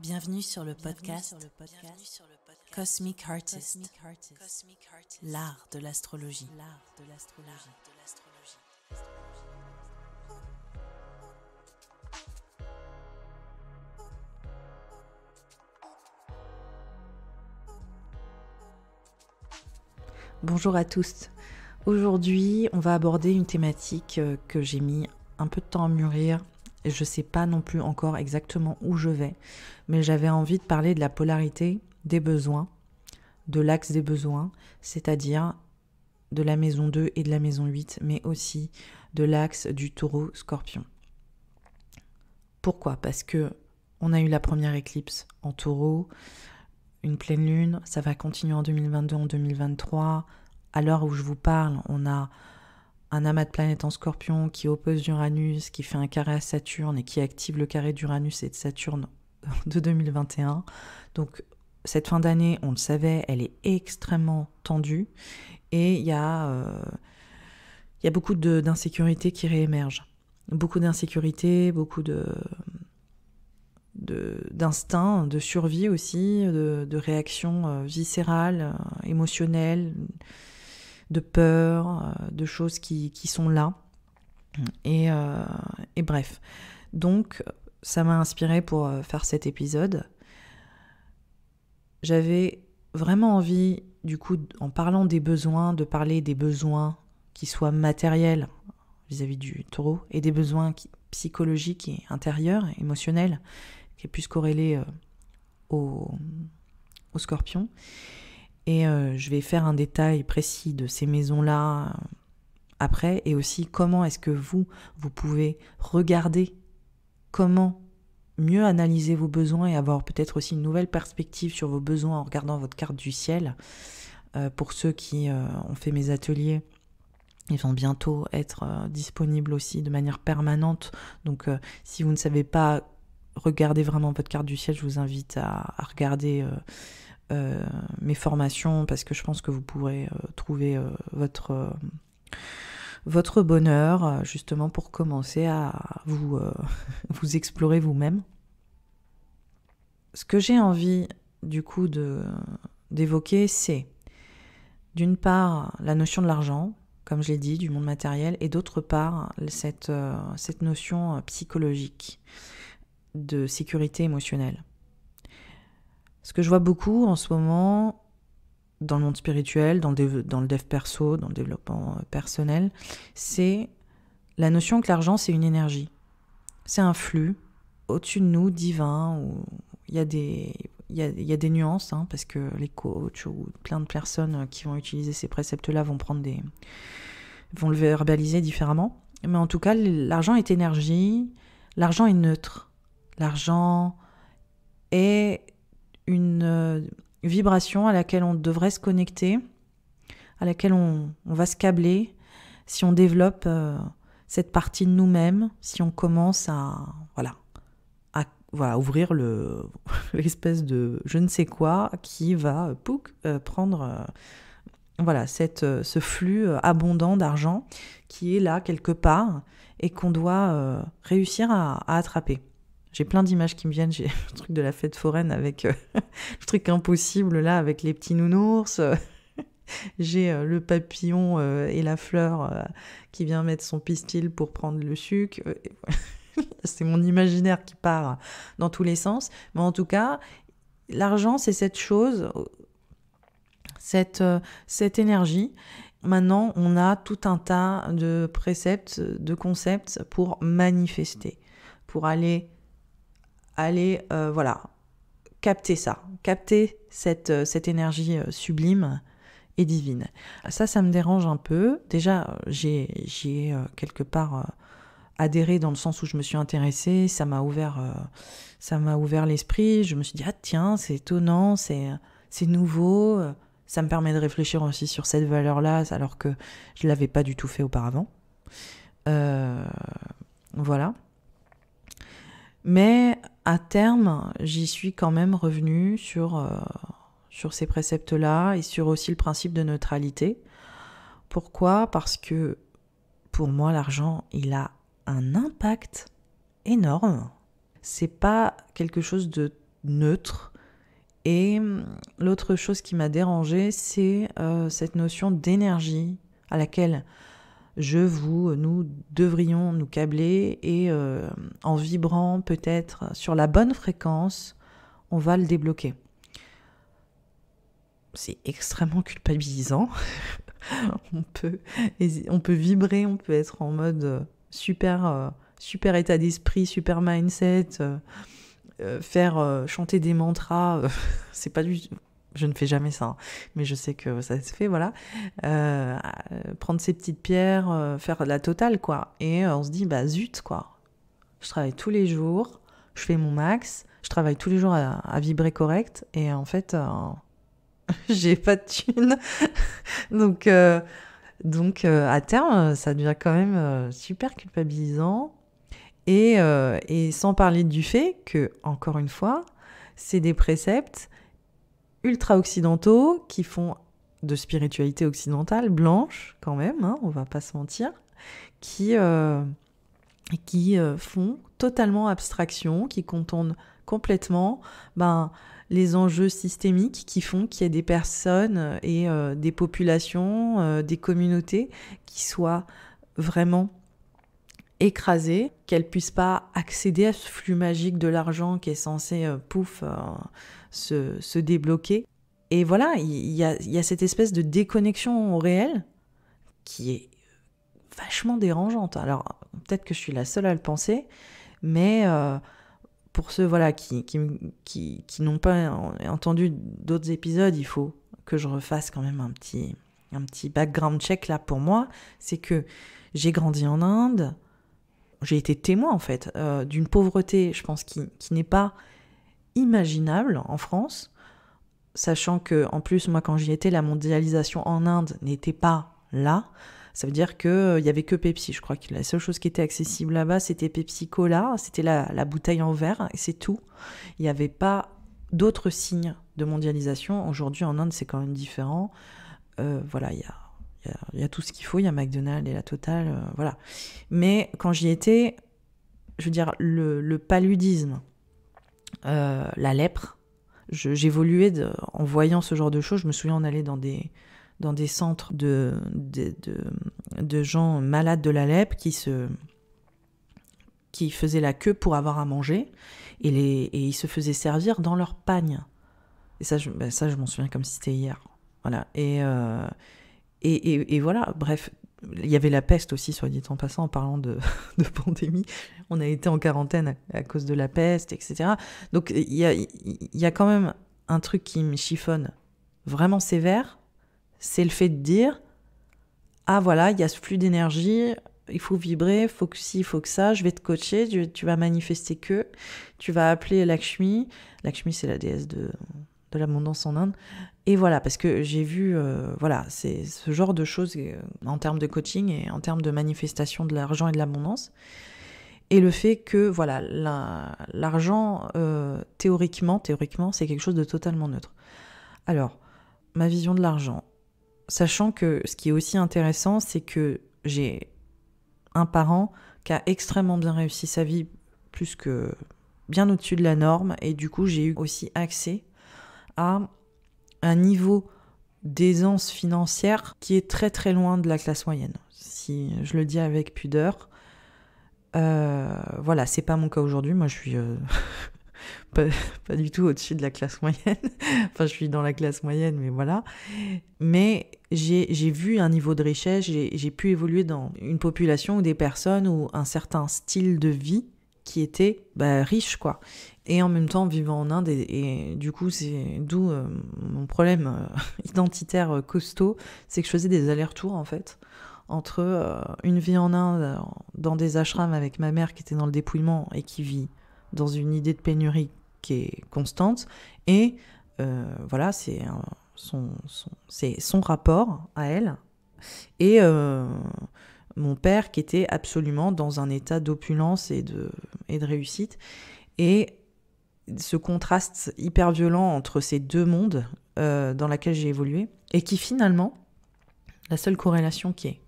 Bienvenue sur le podcast Cosmic Artist, l'art de l'astrologie. Bonjour à tous. Aujourd'hui, on va aborder une thématique que j'ai mis un peu de temps à mûrir. Et je ne sais pas non plus encore exactement où je vais, mais j'avais envie de parler de la polarité des besoins, de l'axe des besoins, c'est-à-dire de la maison 2 et de la maison 8, mais aussi de l'axe du taureau-scorpion. Pourquoi ? Parce que on a eu la première éclipse en taureau, une pleine lune, ça va continuer en 2022, en 2023. À l'heure où je vous parle, on a un amas de planètes en Scorpion qui oppose Uranus, qui fait un carré à Saturne et qui active le carré d'Uranus et de Saturne de 2021. Donc cette fin d'année, on le savait, elle est extrêmement tendue et il y a beaucoup d'insécurité qui réémergent. Beaucoup d'insécurité, beaucoup d'instinct, de survie aussi, de réactions viscérales, émotionnelles, de peur, de choses qui sont là. Et bref. Donc, ça m'a inspirée pour faire cet épisode. J'avais vraiment envie, du coup, en parlant des besoins, de parler des besoins qui soient matériels vis-à-vis du taureau et des besoins psychologiques et intérieurs, émotionnels, qui est plus corrélé au scorpion. Et je vais faire un détail précis de ces maisons-là après, et aussi comment est-ce que vous pouvez regarder comment mieux analyser vos besoins et avoir peut-être aussi une nouvelle perspective sur vos besoins en regardant votre carte du ciel. Pour ceux qui ont fait mes ateliers, ils vont bientôt être disponibles aussi de manière permanente. Donc si vous ne savez pas regarder vraiment votre carte du ciel, je vous invite à regarder mes formations, parce que je pense que vous pourrez trouver votre bonheur, justement pour commencer à vous explorer vous-même. Ce que j'ai envie du coup d'évoquer, c'est d'une part la notion de l'argent, comme je l'ai dit, du monde matériel, et d'autre part cette notion psychologique de sécurité émotionnelle. Ce que je vois beaucoup en ce moment dans le monde spirituel, dans le dev perso, dans le développement personnel, c'est la notion que l'argent, c'est une énergie. C'est un flux au-dessus de nous, divin, où il y a des nuances, parce que les coachs ou plein de personnes qui vont utiliser ces préceptes-là vont le verbaliser différemment. Mais en tout cas, l'argent est énergie, l'argent est neutre. L'argent est une vibration à laquelle on devrait se connecter, à laquelle on va se câbler si on développe cette partie de nous-mêmes, si on commence à ouvrir l'espèce de je ne sais quoi qui va prendre ce flux abondant d'argent qui est là quelque part et qu'on doit réussir à attraper. J'ai plein d'images qui me viennent, j'ai le truc de la fête foraine avec le truc impossible là avec les petits nounours, j'ai le papillon et la fleur qui vient mettre son pistil pour prendre le sucre, c'est mon imaginaire qui part dans tous les sens, mais en tout cas, l'argent c'est cette chose, cette énergie. Maintenant, on a tout un tas de préceptes, de concepts pour manifester, pour aller capter ça, capter cette énergie sublime et divine. Ça me dérange un peu. Déjà, j'ai quelque part adhéré dans le sens où je me suis intéressée, ça m'a ouvert l'esprit. Je me suis dit, ah tiens, c'est étonnant, c'est nouveau. Ça me permet de réfléchir aussi sur cette valeur-là, alors que je ne l'avais pas du tout fait auparavant. Voilà. Mais à terme, j'y suis quand même revenue sur ces préceptes-là et sur aussi le principe de neutralité. Pourquoi ? Parce que pour moi, l'argent, il a un impact énorme. C'est pas quelque chose de neutre. Et l'autre chose qui m'a dérangée, c'est cette notion d'énergie à laquelle nous devrions nous câbler et en vibrant peut-être sur la bonne fréquence, on va le débloquer. C'est extrêmement culpabilisant. on peut vibrer, on peut être en mode super état d'esprit, super mindset, faire chanter des mantras, c'est pas du... Je ne fais jamais ça, hein, mais je sais que ça se fait, voilà. Prendre ses petites pierres, faire la totale, quoi. Et on se dit, bah zut, quoi. Je travaille tous les jours, je fais mon max, je travaille tous les jours à vibrer correct, et en fait, j'ai pas de thune. donc, à terme, ça devient quand même super culpabilisant. Et sans parler du fait que, encore une fois, c'est des préceptes ultra-occidentaux qui font de spiritualité occidentale, blanche quand même, hein, on va pas se mentir, qui font totalement abstraction, qui contournent complètement les enjeux systémiques qui font qu'il y ait des personnes et des populations, des communautés qui soient vraiment écrasées, qu'elles puissent pas accéder à ce flux magique de l'argent qui est censé, se débloquer. Et voilà, il y a cette espèce de déconnexion au réel qui est vachement dérangeante. Alors, peut-être que je suis la seule à le penser, mais pour ceux qui n'ont pas entendu d'autres épisodes, il faut que je refasse quand même un petit background check là pour moi. C'est que j'ai grandi en Inde, j'ai été témoin en fait d'une pauvreté, je pense, qui n'est pas imaginable en France, sachant que en plus moi quand j'y étais, la mondialisation en Inde n'était pas là. Ça veut dire qu'il n'y avait que Pepsi. Je crois que la seule chose qui était accessible là-bas, c'était Pepsi Cola, c'était la bouteille en verre, et c'est tout. Il n'y avait pas d'autres signes de mondialisation. Aujourd'hui, en Inde, c'est quand même différent. Voilà, il y a tout ce qu'il faut, il y a McDonald's et la Total, voilà. Mais quand j'y étais, je veux dire, le paludisme, la lèpre, j'évoluais en voyant ce genre de choses. Je me souviens, on allait dans des centres de gens malades de la lèpre qui faisaient la queue pour avoir à manger et ils se faisaient servir dans leur pagne. Et ça, je m'en souviens comme si c'était hier. Voilà. Et voilà, bref, il y avait la peste aussi, soit dit en passant, en parlant de pandémie. On a été en quarantaine à cause de la peste, etc. Donc, il y a quand même un truc qui me chiffonne vraiment sévère, c'est le fait de dire « Ah voilà, il y a ce flux d'énergie, il faut vibrer, il faut que ci, il faut que ça, je vais te coacher, tu vas manifester que, tu vas appeler Lakshmi. » Lakshmi, c'est la déesse de l'abondance en Inde. Et voilà, parce que j'ai vu, c'est ce genre de choses en termes de coaching et en termes de manifestation de l'argent et de l'abondance. Et le fait que, voilà, l'argent, théoriquement, c'est quelque chose de totalement neutre. Alors, ma vision de l'argent, sachant que ce qui est aussi intéressant, c'est que j'ai un parent qui a extrêmement bien réussi sa vie, plus que bien au-dessus de la norme, et du coup, j'ai eu aussi accès à un niveau d'aisance financière qui est très très loin de la classe moyenne. Si je le dis avec pudeur, voilà, c'est pas mon cas aujourd'hui. Moi, je suis pas du tout au-dessus de la classe moyenne. Enfin, je suis dans la classe moyenne, mais voilà. Mais j'ai vu un niveau de richesse, j'ai pu évoluer dans une population ou des personnes ou un certain style de vie qui était riche, quoi. Et en même temps, vivant en Inde, et du coup, c'est d'où mon problème identitaire costaud, c'est que je faisais des allers-retours, en fait, entre une vie en Inde, dans des ashrams avec ma mère qui était dans le dépouillement et qui vit dans une idée de pénurie qui est constante, et voilà, c'est son rapport à elle, et mon père qui était absolument dans un état d'opulence et de réussite, et ce contraste hyper violent entre ces deux mondes dans laquelle j'ai évolué, et qui finalement, la seule corrélation qui est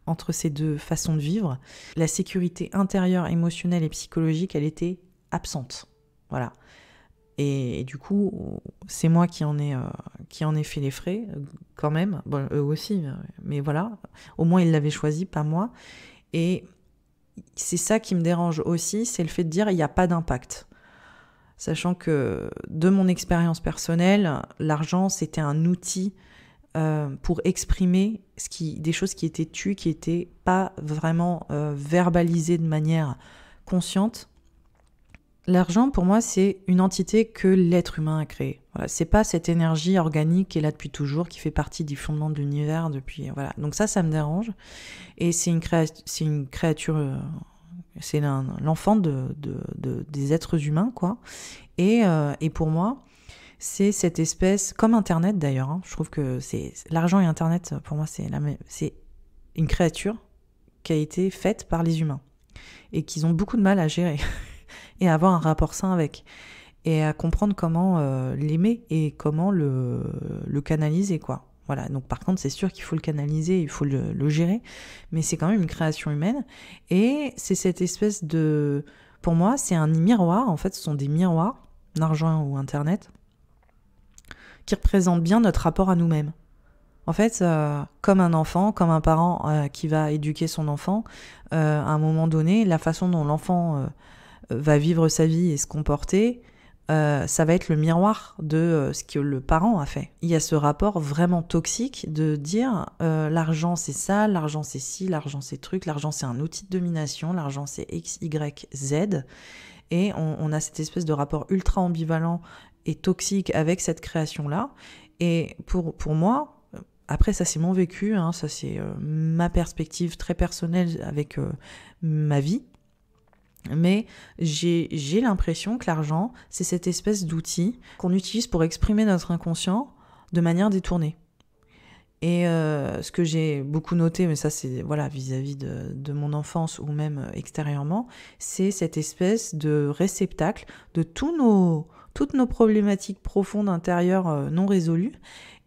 entre ces deux façons de vivre, la sécurité intérieure, émotionnelle et psychologique, elle était absente. Voilà. Et du coup, c'est moi qui en ai fait les frais, quand même. Bon, eux aussi, mais voilà. Au moins, ils l'avaient choisi, pas moi. Et c'est ça qui me dérange aussi, c'est le fait de dire il n'y a pas d'impact. Sachant que, de mon expérience personnelle, l'argent, c'était un outil pour exprimer des choses qui étaient tues, qui n'étaient pas vraiment verbalisées de manière consciente. L'argent, pour moi, c'est une entité que l'être humain a créée. Voilà, c'est pas cette énergie organique qui est là depuis toujours, qui fait partie du fondement de l'univers depuis. Voilà. Donc ça me dérange. Et c'est une créature, c'est l'enfant des êtres humains, quoi. Et pour moi, c'est cette espèce, comme Internet d'ailleurs. Hein, je trouve que l'argent et Internet, pour moi, c'est une créature qui a été faite par les humains et qu'ils ont beaucoup de mal à gérer. Et à avoir un rapport sain avec, et à comprendre comment l'aimer et comment le canaliser, quoi. Voilà, donc par contre, c'est sûr qu'il faut le canaliser, il faut le gérer, mais c'est quand même une création humaine, et c'est cette espèce de... Pour moi, c'est un miroir, en fait, ce sont des miroirs, l'argent ou Internet, qui représentent bien notre rapport à nous-mêmes. En fait, comme un enfant, comme un parent qui va éduquer son enfant, à un moment donné, la façon dont l'enfant... va vivre sa vie et se comporter, ça va être le miroir de ce que le parent a fait. Il y a ce rapport vraiment toxique de dire l'argent c'est ça, l'argent c'est ci, l'argent c'est truc, l'argent c'est un outil de domination, l'argent c'est X, Y, Z, et on a cette espèce de rapport ultra ambivalent et toxique avec cette création-là. Et pour moi, après ça c'est mon vécu, hein, ça c'est ma perspective très personnelle avec ma vie, mais j'ai l'impression que l'argent, c'est cette espèce d'outil qu'on utilise pour exprimer notre inconscient de manière détournée. Et ce que j'ai beaucoup noté, mais ça c'est voilà, vis-à-vis de mon enfance ou même extérieurement, c'est cette espèce de réceptacle de toutes nos problématiques profondes intérieures non résolues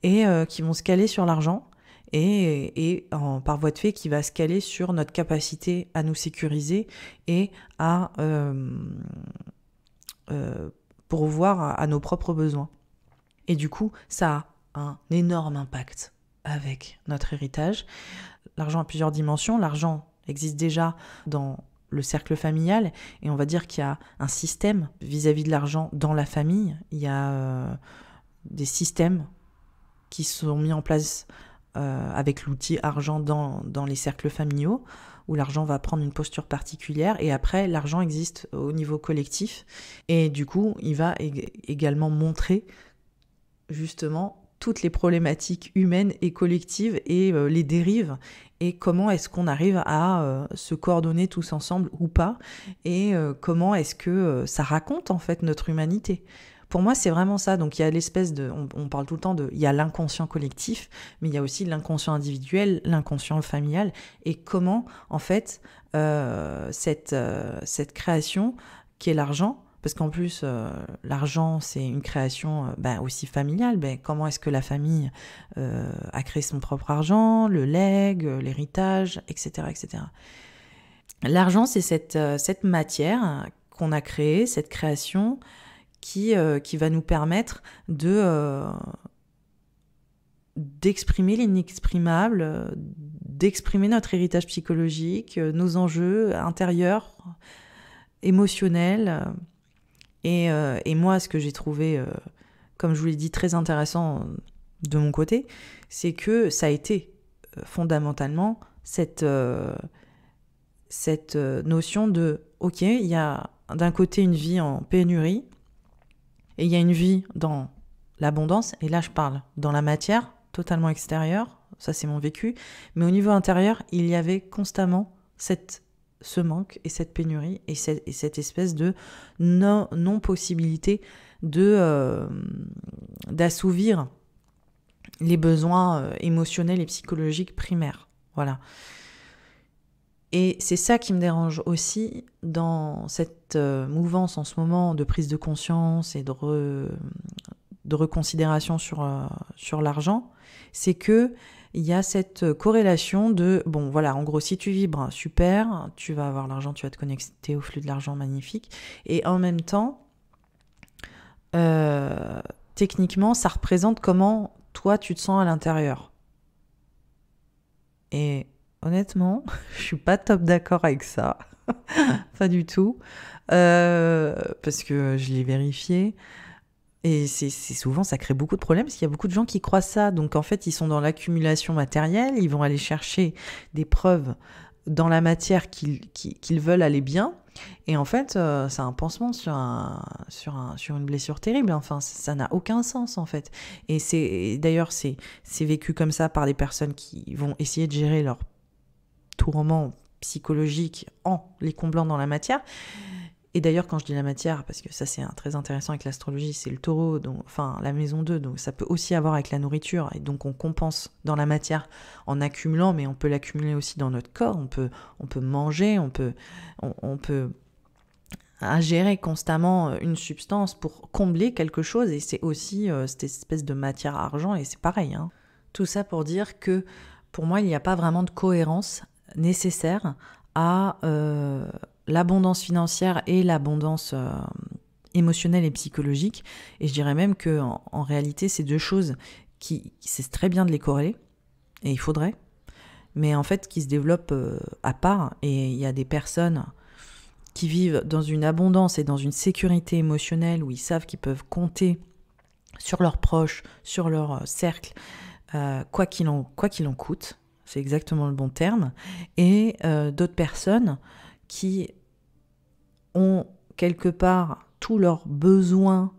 et qui vont se caler sur l'argent. Et par voie de fait qui va se caler sur notre capacité à nous sécuriser et à pourvoir à nos propres besoins. Et du coup, ça a un énorme impact avec notre héritage. L'argent a plusieurs dimensions. L'argent existe déjà dans le cercle familial, et on va dire qu'il y a un système vis-à-vis de l'argent dans la famille. Il y a des systèmes qui sont mis en place avec l'outil argent dans les cercles familiaux, où l'argent va prendre une posture particulière, et après l'argent existe au niveau collectif, et du coup il va également montrer justement toutes les problématiques humaines et collectives et les dérives, et comment est-ce qu'on arrive à se coordonner tous ensemble ou pas, et comment est-ce que ça raconte en fait notre humanité. Pour moi, c'est vraiment ça. Donc, il y a l'espèce de... On parle tout le temps il y a l'inconscient collectif, mais il y a aussi l'inconscient individuel, l'inconscient familial, et comment, en fait, cette création qui est l'argent, parce qu'en plus, l'argent, c'est une création aussi familiale. Comment est-ce que la famille a créé son propre argent, le legs, l'héritage, etc., etc. L'argent, c'est cette matière qu'on a créée, cette création qui va nous permettre d'exprimer l'inexprimable, d'exprimer notre héritage psychologique, nos enjeux intérieurs, émotionnels. Et moi, ce que j'ai trouvé, comme je vous l'ai dit, très intéressant de mon côté, c'est que ça a été fondamentalement cette notion de « Ok, il y a d'un côté une vie en pénurie, et il y a une vie dans l'abondance, et là je parle dans la matière, totalement extérieure, ça c'est mon vécu, mais au niveau intérieur, il y avait constamment ce manque et cette pénurie et cette espèce de non-possibilité d'assouvir les besoins émotionnels et psychologiques primaires. Voilà. Et c'est ça qui me dérange aussi dans cette mouvance en ce moment de prise de conscience et de reconsidération sur l'argent, c'est que il y a cette corrélation de, bon voilà, en gros, si tu vibres, super, tu vas avoir l'argent, tu vas te connecter au flux de l'argent, magnifique, et en même temps, techniquement, ça représente comment toi tu te sens à l'intérieur. Et honnêtement, je suis pas top d'accord avec ça. Pas du tout. Parce que je l'ai vérifié. Et c'est souvent, ça crée beaucoup de problèmes parce qu'il y a beaucoup de gens qui croient ça. Donc en fait, ils sont dans l'accumulation matérielle, ils vont aller chercher des preuves dans la matière qu'ils veulent aller bien. Et en fait, c'est un pansement sur une blessure terrible. Enfin, ça n'a aucun sens en fait. Et d'ailleurs, c'est vécu comme ça par des personnes qui vont essayer de gérer leur tourment psychologique en les comblant dans la matière. Et d'ailleurs, quand je dis la matière, parce que ça c'est très intéressant avec l'astrologie, c'est le taureau, donc, enfin la maison 2, donc ça peut aussi avoir avec la nourriture, et donc on compense dans la matière en accumulant, mais on peut l'accumuler aussi dans notre corps, on peut manger, on peut ingérer constamment une substance pour combler quelque chose, et c'est aussi cette espèce de matière argent, et c'est pareil. Hein. Tout ça pour dire que pour moi, il n'y a pas vraiment de cohérence nécessaire à l'abondance financière et l'abondance émotionnelle et psychologique. Et je dirais même qu'en réalité, c'est deux choses c'est très bien de les corréler, et il faudrait, mais en fait qui se développent à part. Et il y a des personnes qui vivent dans une abondance et dans une sécurité émotionnelle où ils savent qu'ils peuvent compter sur leurs proches, sur leur cercle, quoi qu'il en coûte. C'est exactement le bon terme. Et d'autres personnes qui ont quelque part tous leurs besoins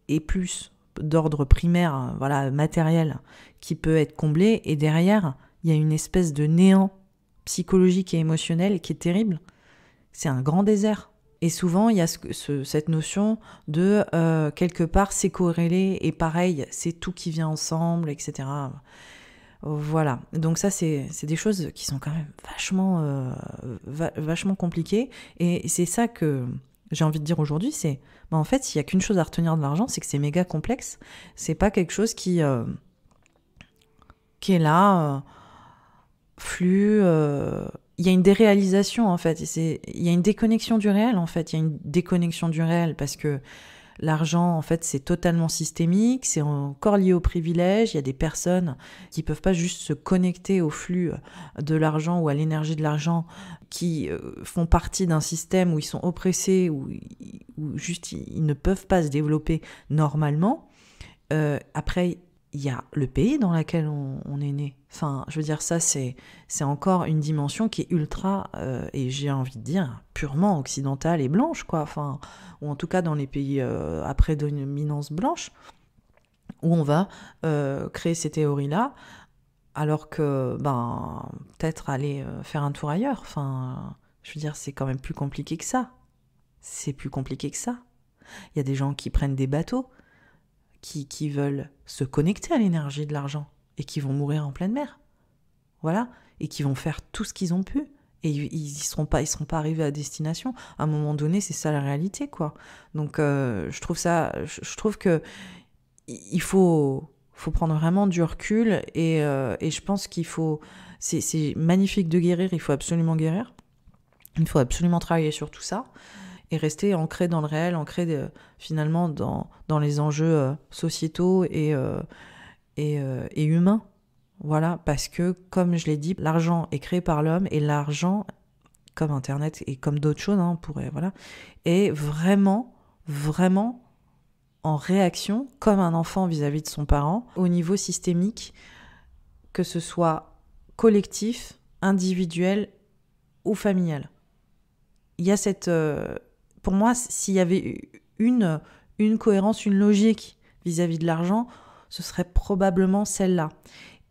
et plus d'ordre primaire, voilà, matériel, qui peut être comblé. Et derrière, il y a une espèce de néant psychologique et émotionnel qui est terrible. C'est un grand désert. Et souvent, il y a cette notion de quelque part, c'est corrélé et pareil, c'est tout qui vient ensemble, etc. Voilà, donc ça c'est des choses qui sont quand même vachement compliquées, et c'est ça que j'ai envie de dire aujourd'hui, c'est en fait s'il y a qu'une chose à retenir de l'argent, c'est que c'est méga complexe, c'est pas quelque chose qui est là, flux, il y a une déréalisation en fait, il y a une déconnexion du réel en fait, il y a une déconnexion du réel parce que l'argent, en fait, c'est totalement systémique, c'est encore lié au privilège. Il y a des personnes qui ne peuvent pas juste se connecter au flux de l'argent ou à l'énergie de l'argent, qui font partie d'un système où ils sont oppressés, où juste ils ne peuvent pas se développer normalement. Après, il y a le pays dans lequel on est né. Enfin, je veux dire, ça, c'est encore une dimension qui est ultra, et j'ai envie de dire, purement occidentale et blanche, quoi. Enfin, ou en tout cas dans les pays à prédominance blanche, où on va créer ces théories-là, alors que, peut-être aller faire un tour ailleurs. Enfin, je veux dire, c'est quand même plus compliqué que ça. C'est plus compliqué que ça. Il y a des gens qui prennent des bateaux, qui veulent se connecter à l'énergie de l'argent et qui vont mourir en pleine mer. Voilà. Et qui vont faire tout ce qu'ils ont pu. Et ils seront pas arrivés à destination. À un moment donné, c'est ça la réalité, quoi. Donc, je trouve que il faut prendre vraiment du recul et je pense qu'il faut... C'est magnifique de guérir, il faut absolument guérir. Il faut absolument travailler sur tout ça. Et rester ancré dans le réel, ancré finalement dans les enjeux sociétaux et humains. Voilà, parce que, comme je l'ai dit, l'argent est créé par l'homme, et l'argent, comme Internet et comme d'autres choses, est vraiment, vraiment en réaction, comme un enfant vis-à-vis de son parent, au niveau systémique, que ce soit collectif, individuel ou familial. Il y a cette... pour moi, s'il y avait une cohérence, une logique vis-à-vis de l'argent, ce serait probablement celle-là.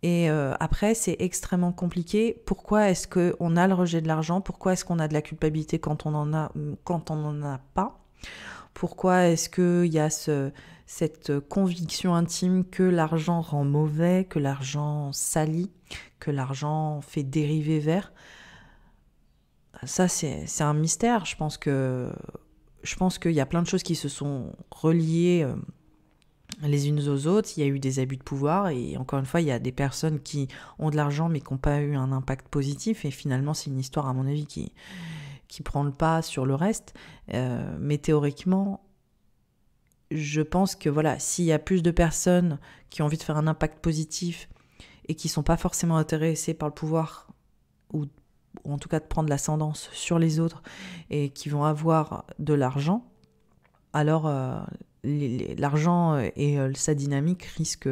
Et après, c'est extrêmement compliqué. Pourquoi est-ce qu'on a le rejet de l'argent ? Pourquoi est-ce qu'on a de la culpabilité quand on n'en a pas ? Pourquoi est-ce qu'il y a cette conviction intime que l'argent rend mauvais, que l'argent salit, que l'argent fait dériver vers ? Ça, c'est un mystère. Je pense qu'il y a plein de choses qui se sont reliées les unes aux autres. Il y a eu des abus de pouvoir, et encore une fois, il y a des personnes qui ont de l'argent mais qui n'ont pas eu un impact positif, et finalement, c'est une histoire, à mon avis, qui prend le pas sur le reste. Mais théoriquement, je pense que voilà, s'il y a plus de personnes qui ont envie de faire un impact positif et qui ne sont pas forcément intéressées par le pouvoir, ou en tout cas de prendre l'ascendance sur les autres, et qui vont avoir de l'argent, alors l'argent et sa dynamique risquent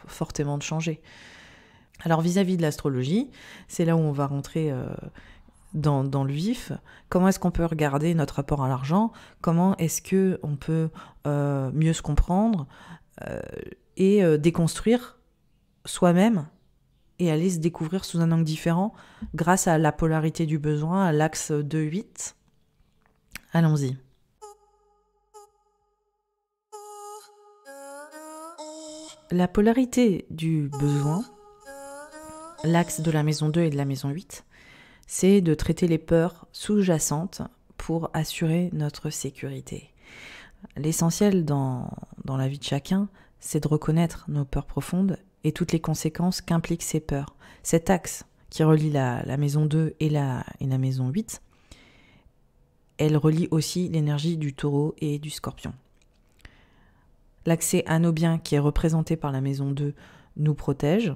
fortement de changer. Alors vis-à-vis de l'astrologie, c'est là où on va rentrer dans le vif. Comment est-ce qu'on peut regarder notre rapport à l'argent? Comment est-ce qu'on peut mieux se comprendre et déconstruire soi-même et aller se découvrir sous un angle différent grâce à la polarité du besoin, à l'axe 2-8. Allons-y. La polarité du besoin, l'axe de la maison 2 et de la maison 8, c'est de traiter les peurs sous-jacentes pour assurer notre sécurité. L'essentiel dans la vie de chacun, c'est de reconnaître nos peurs profondes et toutes les conséquences qu'impliquent ces peurs. Cet axe qui relie la maison 2 et la maison 8, elle relie aussi l'énergie du taureau et du scorpion. L'accès à nos biens qui est représenté par la maison 2 nous protège,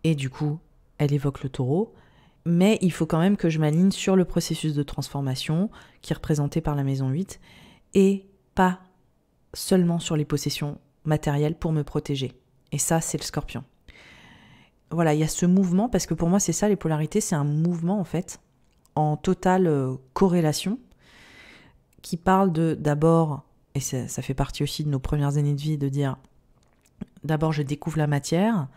et du coup, elle évoque le taureau, mais il faut quand même que je m'aligne sur le processus de transformation qui est représenté par la maison 8, et pas seulement sur les possessions matérielles pour me protéger. Et ça, c'est le scorpion. Voilà, il y a ce mouvement, parce que pour moi, c'est ça, les polarités, c'est un mouvement, en fait, en totale corrélation, qui parle d'abord, et ça fait partie aussi de nos premières années de vie, de dire, d'abord, je découvre la matière,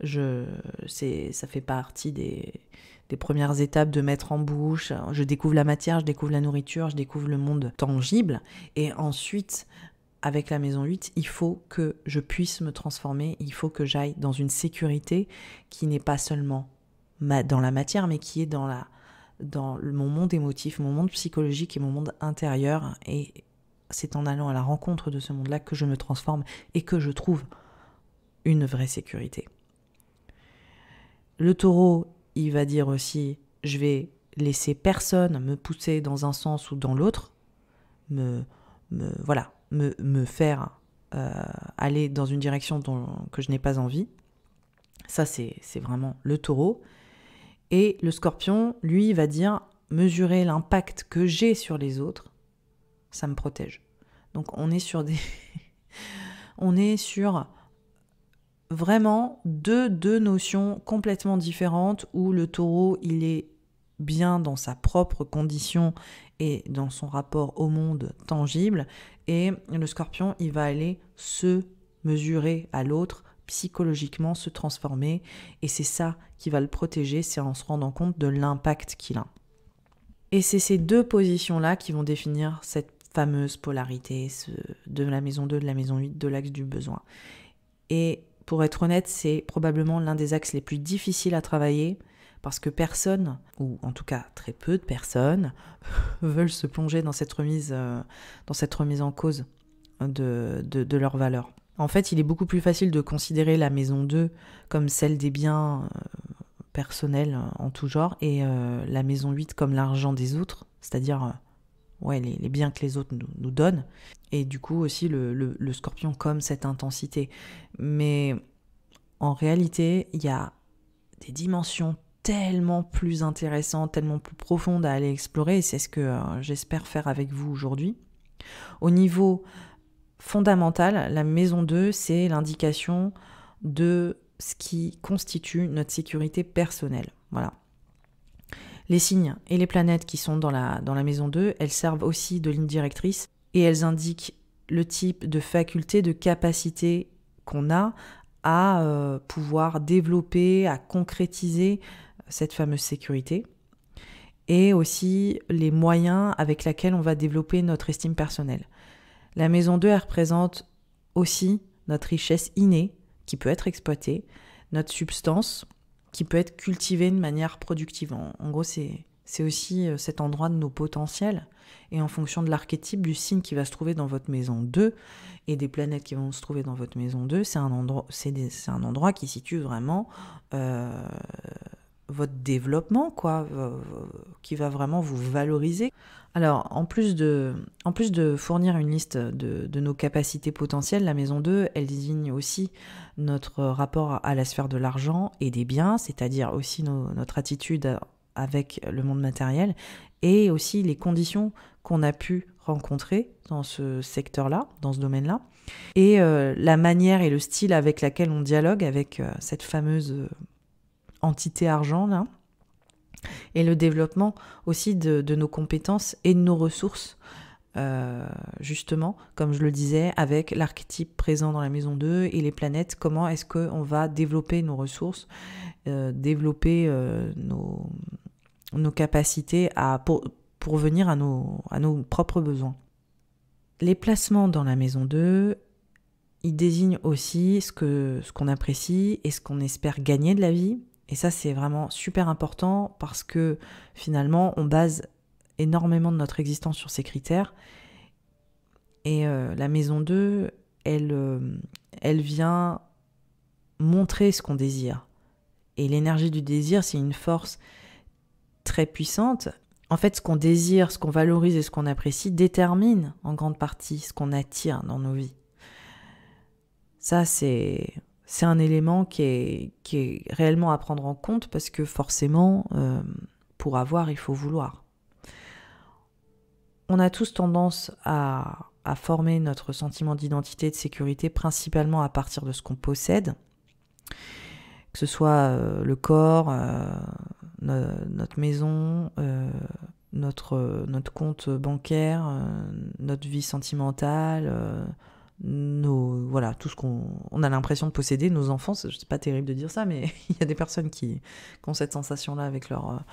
ça fait partie des premières étapes de mettre en bouche, je découvre la matière, je découvre la nourriture, je découvre le monde tangible, et ensuite, avec la maison 8, il faut que je puisse me transformer, il faut que j'aille dans une sécurité qui n'est pas seulement dans la matière, mais qui est dans mon monde émotif, mon monde psychologique et mon monde intérieur. Et c'est en allant à la rencontre de ce monde-là que je me transforme et que je trouve une vraie sécurité. Le taureau, il va dire aussi, je vais laisser personne me pousser dans un sens ou dans l'autre, me faire aller dans une direction que je n'ai pas envie. Ça, c'est vraiment le taureau. Et le scorpion, lui, va dire, mesurer l'impact que j'ai sur les autres, ça me protège. Donc on est sur on est sur vraiment deux notions complètement différentes où le taureau, il est bien dans sa propre condition et dans son rapport au monde tangible, et le scorpion, il va aller se mesurer à l'autre, psychologiquement se transformer, et c'est ça qui va le protéger, c'est en se rendant compte de l'impact qu'il a. Et c'est ces deux positions-là qui vont définir cette fameuse polarité de la maison 2, de la maison 8, de l'axe du besoin. Et pour être honnête, c'est probablement l'un des axes les plus difficiles à travailler, parce que personne, ou en tout cas très peu de personnes, veulent se plonger dans cette remise en cause de leurs valeurs. En fait, il est beaucoup plus facile de considérer la maison 2 comme celle des biens personnels en tout genre, et la maison 8 comme l'argent des autres, c'est-à-dire les biens que les autres nous donnent, et du coup aussi le scorpion comme cette intensité. Mais en réalité, il y a des dimensions tellement plus intéressantes, tellement plus profondes à aller explorer, et c'est ce que j'espère faire avec vous aujourd'hui. Au niveau fondamental, la maison 2, c'est l'indication de ce qui constitue notre sécurité personnelle. Voilà. Les signes et les planètes qui sont dans la maison 2, elles servent aussi de ligne directrice et elles indiquent le type de faculté, de capacité qu'on a à pouvoir développer, à concrétiser cette fameuse sécurité, et aussi les moyens avec lesquels on va développer notre estime personnelle. La maison 2, elle représente aussi notre richesse innée qui peut être exploitée, notre substance qui peut être cultivée de manière productive. En gros, c'est aussi cet endroit de nos potentiels, et en fonction de l'archétype du signe qui va se trouver dans votre maison 2 et des planètes qui vont se trouver dans votre maison 2, c'est un endroit qui situe vraiment votre développement, quoi, qui va vraiment vous valoriser. Alors, en plus de fournir une liste de nos capacités potentielles, la maison 2, elle désigne aussi notre rapport à la sphère de l'argent et des biens, c'est-à-dire aussi notre attitude avec le monde matériel, et aussi les conditions qu'on a pu rencontrer dans ce secteur-là, dans ce domaine-là, et la manière et le style avec laquelle on dialogue avec cette fameuse entité argent, là, et le développement aussi de nos compétences et de nos ressources, justement, comme je le disais, avec l'archétype présent dans la maison 2 et les planètes, comment est-ce qu'on va développer nos ressources, développer nos capacités pour venir à nos propres besoins. Les placements dans la maison 2, ils désignent aussi ce qu'on apprécie et ce qu'on espère gagner de la vie. Et ça, c'est vraiment super important parce que finalement, on base énormément de notre existence sur ces critères. Et la maison 2, elle vient montrer ce qu'on désire. Et l'énergie du désir, c'est une force très puissante. En fait, ce qu'on désire, ce qu'on valorise et ce qu'on apprécie détermine en grande partie ce qu'on attire dans nos vies. Ça, c'est un élément qui est réellement à prendre en compte parce que forcément, pour avoir, il faut vouloir. On a tous tendance à former notre sentiment d'identité et de sécurité principalement à partir de ce qu'on possède, que ce soit le corps, notre maison, notre compte bancaire, notre vie sentimentale, voilà, tout ce qu'on a l'impression de posséder, nos enfants, c'est pas terrible de dire ça, mais il y a des personnes qui ont cette sensation-là avec leur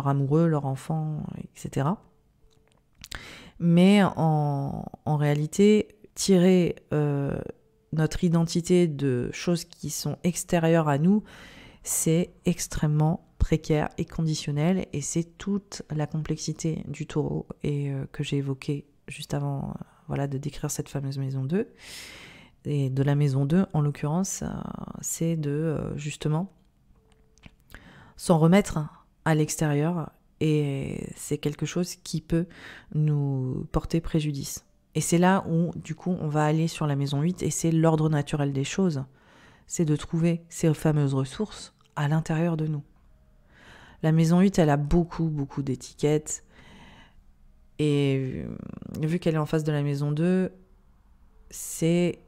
amoureux, leur enfant, etc. Mais en réalité, tirer notre identité de choses qui sont extérieures à nous, c'est extrêmement précaire et conditionnel, et c'est toute la complexité du taureau et que j'ai évoqué juste avant de décrire cette fameuse maison 2. Et de la maison 2, en l'occurrence, c'est de justement s'en remettre à l'extérieur, et c'est quelque chose qui peut nous porter préjudice. Et c'est là où, du coup, on va aller sur la maison 8, et c'est l'ordre naturel des choses. C'est de trouver ces fameuses ressources à l'intérieur de nous. La maison 8, elle a beaucoup, beaucoup d'étiquettes. Et vu qu'elle est en face de la maison 2, c'est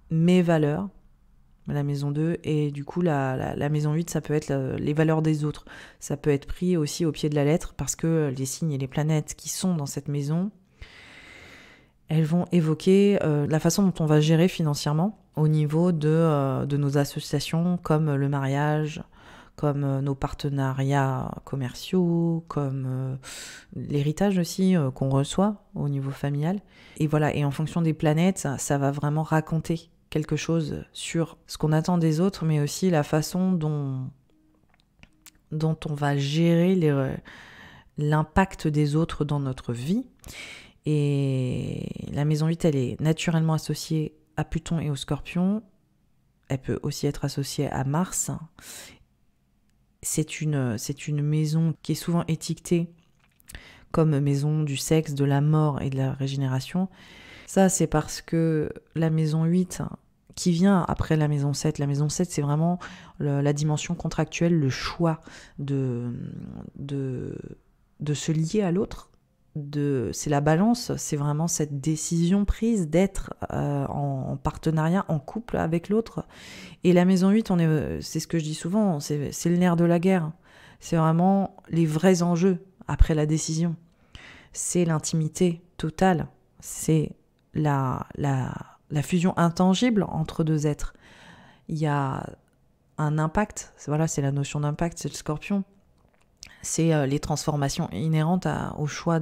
mes valeurs, la maison 2, et du coup, la maison 8, ça peut être les valeurs des autres. Ça peut être pris aussi au pied de la lettre, parce que les signes et les planètes qui sont dans cette maison, elles vont évoquer la façon dont on va gérer financièrement au niveau de nos associations, comme le mariage, comme nos partenariats commerciaux, comme l'héritage aussi qu'on reçoit au niveau familial. Et voilà, et en fonction des planètes, ça va vraiment raconter quelque chose sur ce qu'on attend des autres, mais aussi la façon dont on va gérer l'impact des autres dans notre vie. Et la maison 8, elle est naturellement associée à Pluton et au Scorpion. Elle peut aussi être associée à Mars. C'est une maison qui est souvent étiquetée comme maison du sexe, de la mort et de la régénération. Ça, c'est parce que la maison 8, qui vient après la maison 7, c'est vraiment la dimension contractuelle, le choix de se lier à l'autre. C'est la balance, c'est vraiment cette décision prise d'être en partenariat, en couple avec l'autre. Et la maison 8, c'est ce que je dis souvent, c'est le nerf de la guerre. C'est vraiment les vrais enjeux après la décision. C'est l'intimité totale, c'est la fusion intangible entre deux êtres. Il y a un impact, c'est la notion d'impact, c'est le Scorpion. C'est les transformations inhérentes au choix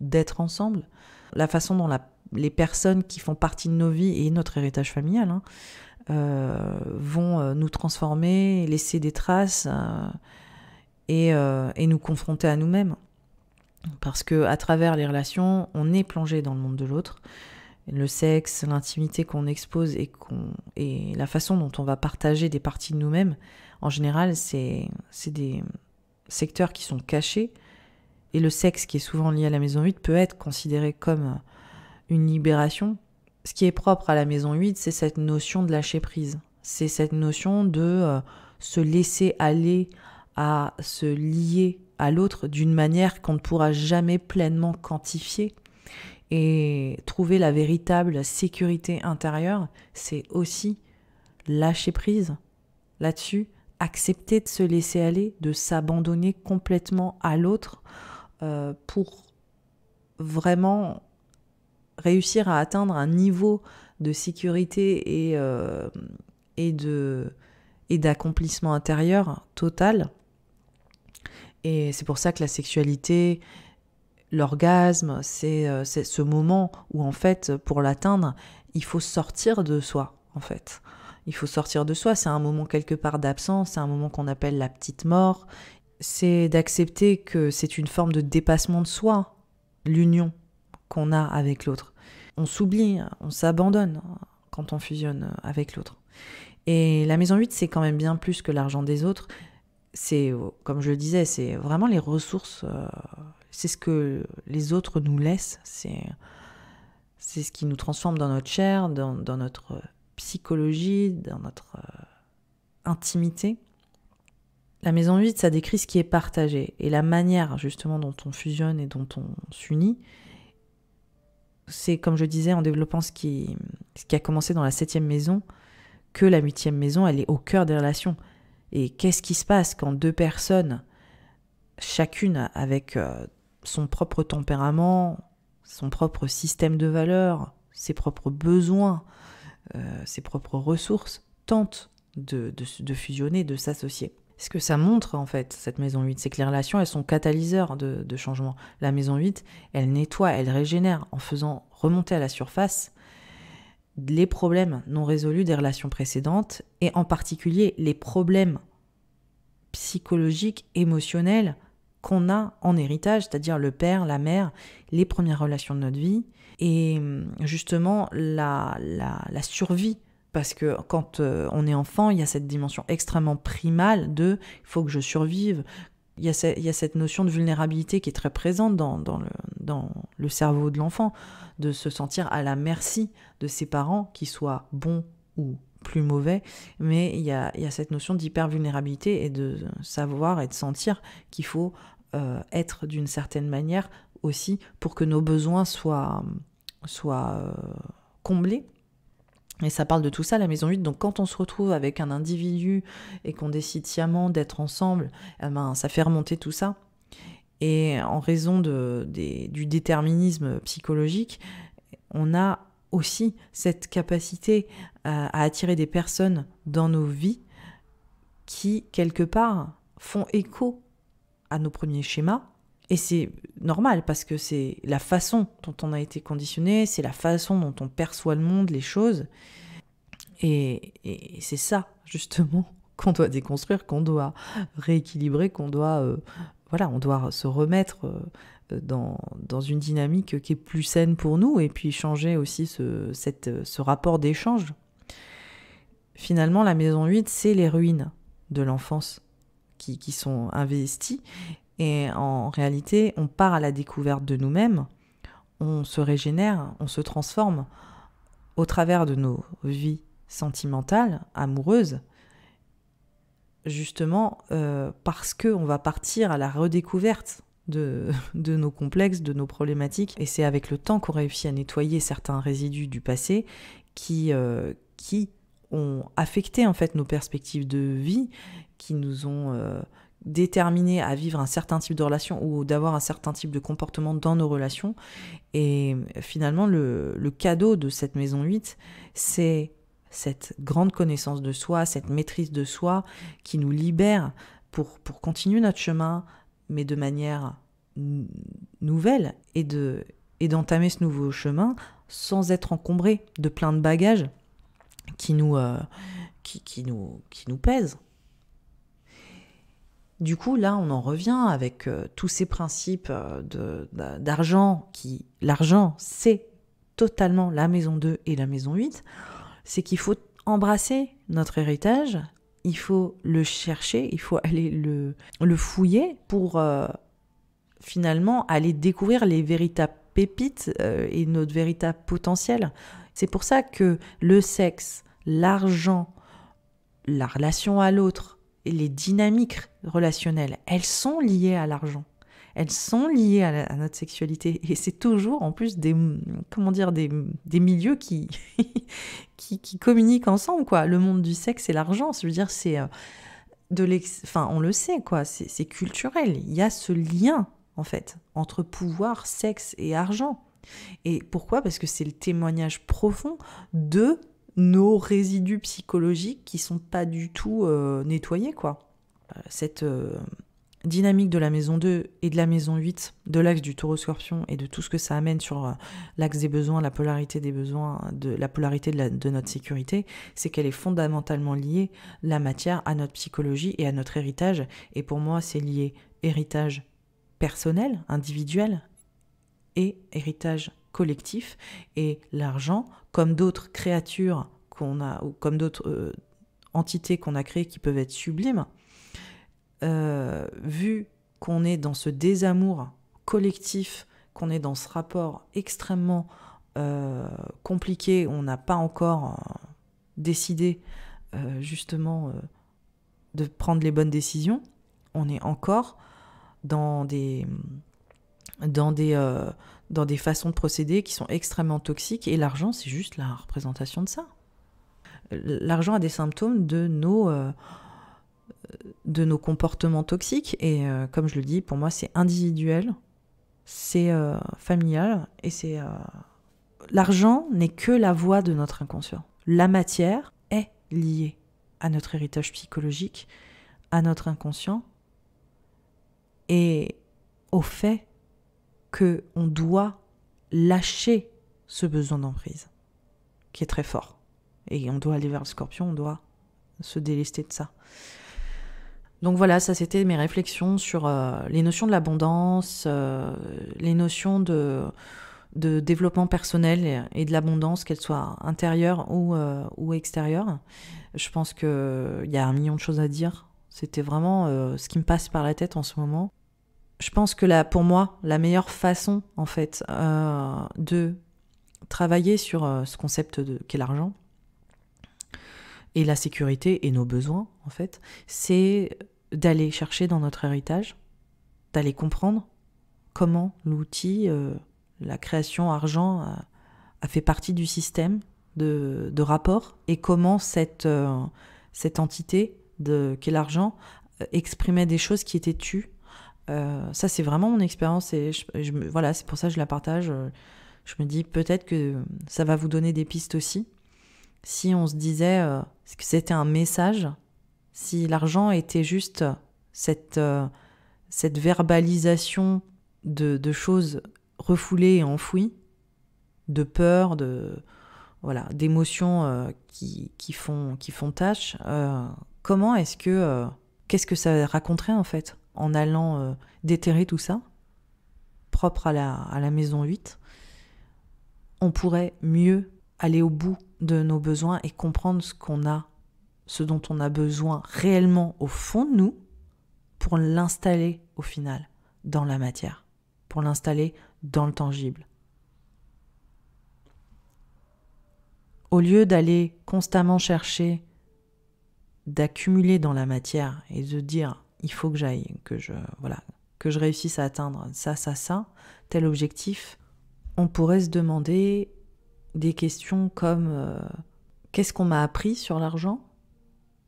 d'être ensemble. La façon dont les personnes qui font partie de nos vies et notre héritage familial vont nous transformer, laisser des traces et nous confronter à nous-mêmes. Parce qu'à travers les relations, on est plongé dans le monde de l'autre. le sexe, l'intimité qu'on expose et la façon dont on va partager des parties de nous-mêmes, en général, c'est des secteurs qui sont cachés. Et le sexe, qui est souvent lié à la maison 8, peut être considéré comme une libération. Ce qui est propre à la maison 8, c'est cette notion de lâcher prise. C'est cette notion de se laisser aller à se lier à l'autre d'une manière qu'on ne pourra jamais pleinement quantifier. Et trouver la véritable sécurité intérieure, c'est aussi lâcher prise là-dessus, accepter de se laisser aller, de s'abandonner complètement à l'autre pour vraiment réussir à atteindre un niveau de sécurité et d'accomplissement intérieur total. Et c'est pour ça que la sexualité, l'orgasme, c'est ce moment où, en fait, pour l'atteindre, il faut sortir de soi, en fait. Il faut sortir de soi, c'est un moment quelque part d'absence, c'est un moment qu'on appelle la petite mort. C'est d'accepter que c'est une forme de dépassement de soi, l'union qu'on a avec l'autre. On s'oublie, on s'abandonne quand on fusionne avec l'autre. Et la maison 8, c'est quand même bien plus que l'argent des autres. C'est, comme je le disais, c'est vraiment les ressources, c'est ce que les autres nous laissent, c'est ce qui nous transforme dans notre chair, dans notre psychologie, dans notre intimité. La maison 8, ça décrit ce qui est partagé et la manière justement dont on fusionne et dont on s'unit. C'est, comme je disais, en développant ce qui a commencé dans la 7e maison, que la 8e maison, elle est au cœur des relations. Et qu'est-ce qui se passe quand deux personnes, chacune avec son propre tempérament, son propre système de valeurs, ses propres besoins, ses propres ressources, tentent de fusionner, de s'associer. Ce que ça montre, en fait, cette maison 8, c'est que les relations, elles sont catalyseurs de changement. La maison 8, elle nettoie, elle régénère en faisant remonter à la surface les problèmes non résolus des relations précédentes et en particulier les problèmes psychologiques, émotionnels qu'on a en héritage, c'est-à-dire le père, la mère, les premières relations de notre vie et justement la survie. Parce que quand on est enfant, il y a cette dimension extrêmement primale de « il faut que je survive ». Il y a cette notion de vulnérabilité qui est très présente dans le cerveau de l'enfant, de se sentir à la merci de ses parents, qu'ils soient bons ou plus mauvais. Mais il y a cette notion d'hyper-vulnérabilité et de savoir et de sentir qu'il faut être d'une certaine manière aussi pour que nos besoins soient comblés. Et ça parle de tout ça, la maison 8. Donc quand on se retrouve avec un individu et qu'on décide sciemment d'être ensemble, ça fait remonter tout ça. Et en raison du déterminisme psychologique, on a aussi cette capacité à attirer des personnes dans nos vies qui, quelque part, font écho à nos premiers schémas. Et c'est normal parce que c'est la façon dont on a été conditionné, c'est la façon dont on perçoit le monde, les choses. Et c'est ça, justement, qu'on doit déconstruire, qu'on doit rééquilibrer, on doit se remettre dans une dynamique qui est plus saine pour nous et puis changer aussi ce rapport d'échange. Finalement, la maison 8, c'est les ruines de l'enfance qui sont investies. Et en réalité, on part à la découverte de nous-mêmes, on se régénère, on se transforme au travers de nos vies sentimentales, amoureuses, justement parce qu'on va partir à la redécouverte de nos complexes, de nos problématiques. Et c'est avec le temps qu'on réussit à nettoyer certains résidus du passé qui ont affecté en fait nos perspectives de vie, qui nous ont déterminés à vivre un certain type de relation ou d'avoir un certain type de comportement dans nos relations. Et finalement, le cadeau de cette maison 8, c'est cette grande connaissance de soi, cette maîtrise de soi qui nous libère pour continuer notre chemin, mais de manière nouvelle et d'entamer ce nouveau chemin sans être encombré de plein de bagages qui nous pèsent. Du coup, là, on en revient avec tous ces principes d'argent l'argent, c'est totalement la maison 2 et la maison 8, c'est qu'il faut embrasser notre héritage, il faut le chercher, il faut aller le fouiller pour finalement aller découvrir les véritables pépites et notre véritable potentiel. C'est pour ça que le sexe, l'argent, la relation à l'autre et les dynamiques relationnelles, elles sont liées à l'argent. Elles sont liées à notre sexualité. Et c'est toujours, en plus, des milieux qui, qui communiquent ensemble, quoi. Le monde du sexe et l'argent, je veux dire, c'est on le sait, quoi. C'est culturel. Il y a ce lien, en fait, entre pouvoir, sexe et argent. Et pourquoi ? Parce que c'est le témoignage profond de nos résidus psychologiques qui sont pas du tout nettoyés, quoi. Cette dynamique de la maison 2 et de la maison 8, de l'axe du Taureau-Scorpion et de tout ce que ça amène sur l'axe des besoins, la polarité des besoins, la polarité de notre sécurité, c'est qu'elle est fondamentalement liée, la matière, à notre psychologie et à notre héritage. Et pour moi, c'est lié héritage personnel, individuel, et héritage collectif. Et l'argent, comme d'autres créatures qu'on a, ou comme d'autres entités qu'on a créées qui peuvent être sublimes, vu qu'on est dans ce désamour collectif, qu'on est dans ce rapport extrêmement compliqué, on n'a pas encore décidé justement de prendre les bonnes décisions, on est encore dans des façons de procéder qui sont extrêmement toxiques, et l'argent, c'est juste la représentation de ça. L'argent a des symptômes de nos comportements toxiques, et comme je le dis, pour moi, c'est individuel, c'est familial, et c'est... L'argent n'est que la voix de notre inconscient. La matière est liée à notre héritage psychologique, à notre inconscient, et au fait qu'on doit lâcher ce besoin d'emprise, qui est très fort. Et on doit aller vers le Scorpion, on doit se délester de ça. Donc voilà, ça c'était mes réflexions sur les notions de l'abondance, les notions de développement personnel et de l'abondance, qu'elle soit intérieure ou extérieure. Je pense qu'il y a 1 million de choses à dire. C'était vraiment ce qui me passe par la tête en ce moment. Je pense que pour moi, la meilleure façon, en fait, de travailler sur ce concept qu'est l'argent et la sécurité et nos besoins, en fait, c'est d'aller chercher dans notre héritage, d'aller comprendre comment l'outil, la création argent a fait partie du système de rapport, et comment cette entité qu'est l'argent exprimait des choses qui étaient tues. Ça, c'est vraiment mon expérience, et voilà, c'est pour ça que je la partage. Je me dis peut-être que ça va vous donner des pistes aussi. Si on se disait que c'était un message, si l'argent était juste cette verbalisation de choses refoulées et enfouies, de peur, d'émotions qui font tâche, comment est-ce que qu'est-ce que ça raconterait en fait en allant déterrer tout ça, propre à la maison 8, on pourrait mieux aller au bout de nos besoins et comprendre ce dont on a besoin réellement au fond de nous, pour l'installer au final dans la matière, pour l'installer dans le tangible. Au lieu d'aller constamment chercher, d'accumuler dans la matière et de dire il faut que j'aille, que je réussisse à atteindre ça, tel objectif, on pourrait se demander des questions comme qu'est-ce qu'on m'a appris sur l'argent ?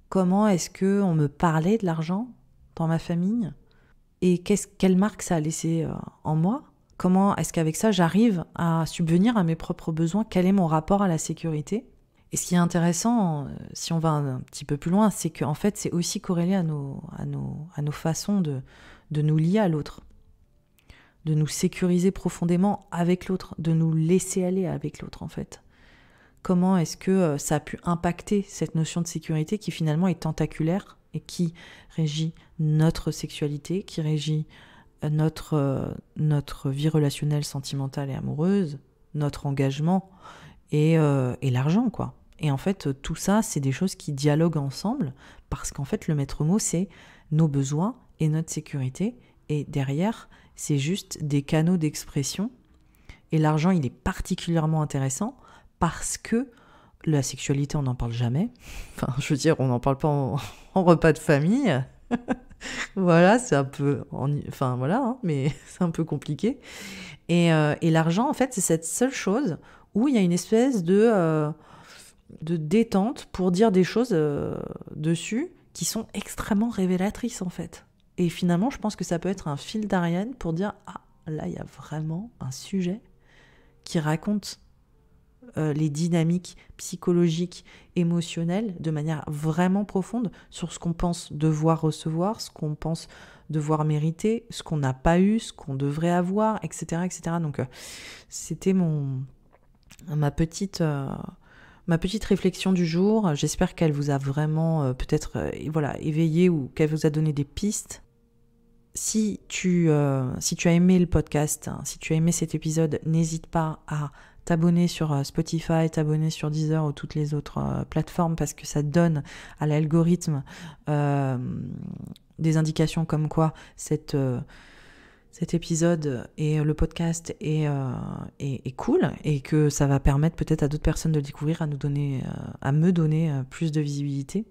Comment est-ce qu'on me parlait de l'argent dans ma famille ? Et quelle marque ça a laissé en moi ? Comment est-ce qu'avec ça, j'arrive à subvenir à mes propres besoins ? Quel est mon rapport à la sécurité ? Et ce qui est intéressant, si on va un petit peu plus loin, c'est qu'en fait, c'est aussi corrélé à nos façons de nous lier à l'autre, de nous sécuriser profondément avec l'autre, de nous laisser aller avec l'autre, en fait. Comment est-ce que ça a pu impacter cette notion de sécurité qui finalement est tentaculaire et qui régit notre sexualité, qui régit notre vie relationnelle, sentimentale et amoureuse, notre engagement et l'argent, quoi. Et en fait, tout ça, c'est des choses qui dialoguent ensemble parce qu'en fait, le maître mot, c'est nos besoins et notre sécurité. Et derrière, c'est juste des canaux d'expression. Et l'argent, il est particulièrement intéressant parce que la sexualité, on n'en parle jamais. Enfin, je veux dire, on n'en parle pas en repas de famille. Voilà, c'est un peu... Enfin, voilà, hein, mais c'est un peu compliqué. Et l'argent, en fait, c'est cette seule chose où il y a une espèce de détente pour dire des choses dessus qui sont extrêmement révélatrices, en fait. Et finalement, je pense que ça peut être un fil d'Ariane pour dire « Ah, là, il y a vraiment un sujet qui raconte les dynamiques psychologiques, émotionnelles, de manière vraiment profonde sur ce qu'on pense devoir recevoir, ce qu'on pense devoir mériter, ce qu'on n'a pas eu, ce qu'on devrait avoir, etc. etc. » Donc, c'était ma petite réflexion du jour. J'espère qu'elle vous a vraiment peut-être éveillé ou qu'elle vous a donné des pistes. Si tu as aimé le podcast, si tu as aimé cet épisode, n'hésite pas à t'abonner sur Spotify, t'abonner sur Deezer ou toutes les autres plateformes parce que ça donne à l'algorithme des indications comme quoi cet épisode et le podcast est cool et que ça va permettre peut-être à d'autres personnes de le découvrir, à me donner plus de visibilité.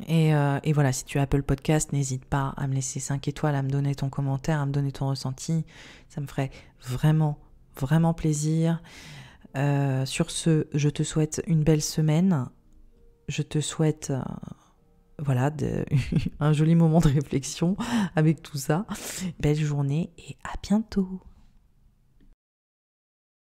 Et voilà, si tu as Apple Podcast, n'hésite pas à me laisser 5 étoiles, à me donner ton commentaire, à me donner ton ressenti. Ça me ferait vraiment, vraiment plaisir. Sur ce, je te souhaite une belle semaine. Je te souhaite un joli moment de réflexion avec tout ça. Belle journée et à bientôt.